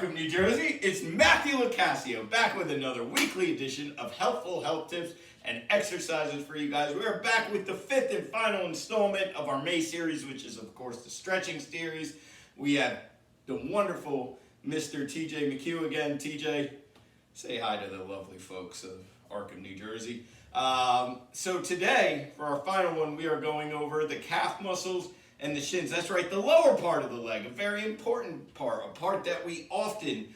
Arkham, New Jersey. It's Matthew Locascio back with another weekly edition of helpful health tips and exercises for you guys. We are back with the fifth and final installment of our May series, which is, of course, the stretching series. We have the wonderful Mr. TJ McHugh again. TJ, say hi to the lovely folks of Arkham, New Jersey. So today, for our final one, we are going over the calf muscles and the shins. That's right, the lower part of the leg, a very important part, a part that we often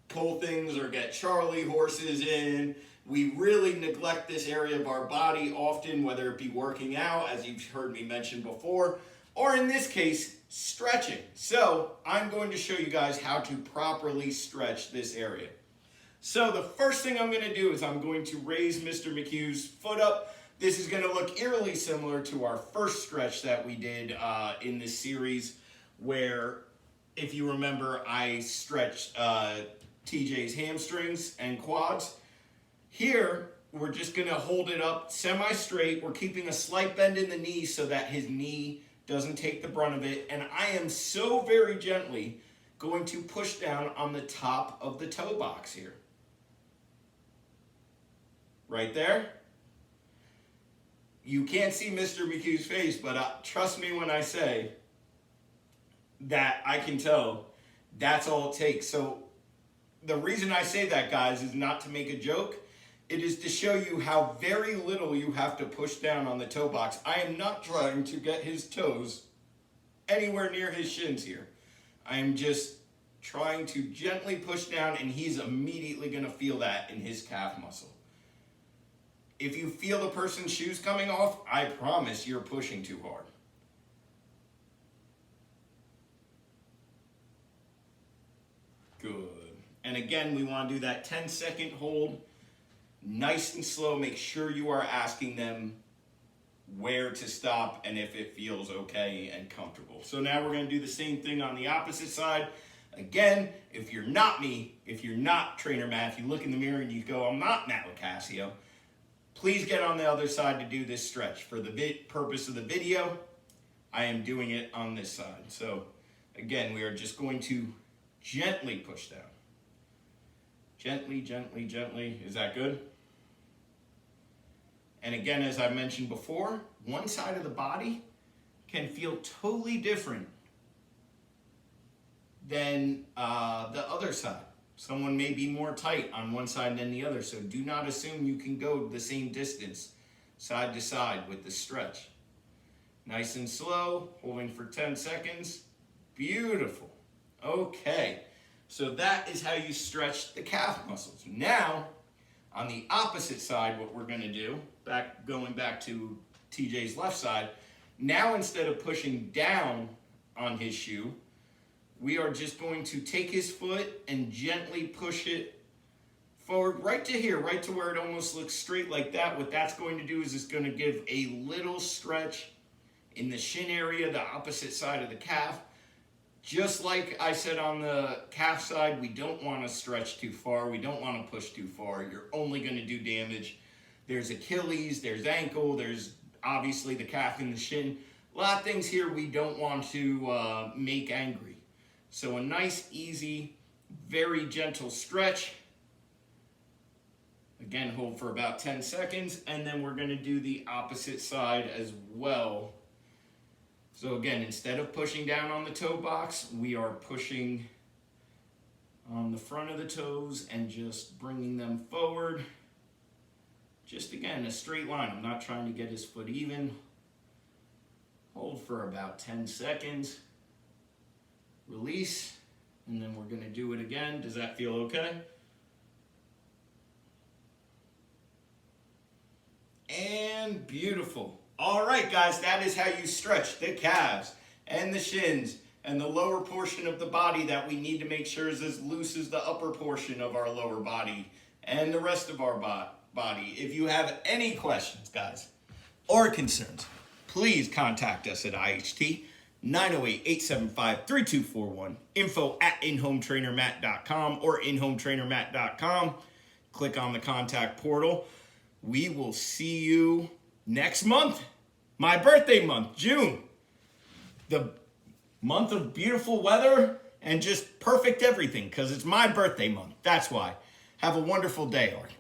pull things or get Charlie horses in. We really neglect this area of our body often, whether it be working out, as you've heard me mention before, or in this case, stretching. So I'm going to show you guys how to properly stretch this area. So the first thing I'm going to do is I'm going to raise Mr. McHugh's foot up. This is going to look eerily similar to our first stretch that we did in this series, where, if you remember, I stretched TJ's hamstrings and quads. Here, we're just going to hold it up semi-straight. We're keeping a slight bend in the knee so that his knee doesn't take the brunt of it. And I am so very gently going to push down on the top of the toe box here. Right there. You can't see Mr. McHugh's face, but trust me when I say that I can tell that's all it takes. So the reason I say that, guys, is not to make a joke. It is to show you how very little you have to push down on the toe box. I am not trying to get his toes anywhere near his shins here. I am just trying to gently push down, and he's immediately going to feel that in his calf muscle. If you feel the person's shoes coming off, I promise you're pushing too hard. Good. And again, we want to do that 10-second hold. Nice and slow. Make sure you are asking them where to stop and if it feels okay and comfortable. So now we're going to do the same thing on the opposite side. Again, if you're not me, if you're not Trainer Matt, if you look in the mirror and you go, I'm not Matt Locascio, please get on the other side to do this stretch. For the purpose of the video, I am doing it on this side. So again, we are just going to gently push down. Gently, gently, gently. Is that good? And again, as I mentioned before, one side of the body can feel totally different than the other side. Someone may be more tight on one side than the other, so do not assume you can go the same distance side to side with the stretch. Nice and slow, holding for 10 seconds. Beautiful. Okay, so that is how you stretch the calf muscles. Now, on the opposite side, what we're going to do, going back to TJ's left side, now instead of pushing down on his shoe, we are just going to take his foot and gently push it forward right to here, right to where it almost looks straight like that. What that's going to do is it's going to give a little stretch in the shin area, the opposite side of the calf. Just like I said on the calf side, we don't want to stretch too far. We don't want to push too far. You're only going to do damage. There's Achilles, there's ankle, there's obviously the calf and the shin. A lot of things here we don't want to make angry. So a nice, easy, very gentle stretch. Again, hold for about 10 seconds, and then we're going to do the opposite side as well. So again, instead of pushing down on the toe box, we are pushing on the front of the toes and just bringing them forward. Just again, a straight line. I'm not trying to get his foot even. Hold for about 10 seconds. Release, and then we're going to do it again. Does that feel okay? And beautiful. All right, guys, that is how you stretch the calves and the shins and the lower portion of the body that we need to make sure is as loose as the upper portion of our lower body and the rest of our body. If you have any questions, guys, or concerns, please contact us at IHT 908-875-3241, info@inhometrainermatt.com or inhometrainermatt.com. Click on the contact portal. We will see you next month, my birthday month, June. The month of beautiful weather and just perfect everything because it's my birthday month. That's why. Have a wonderful day, Art.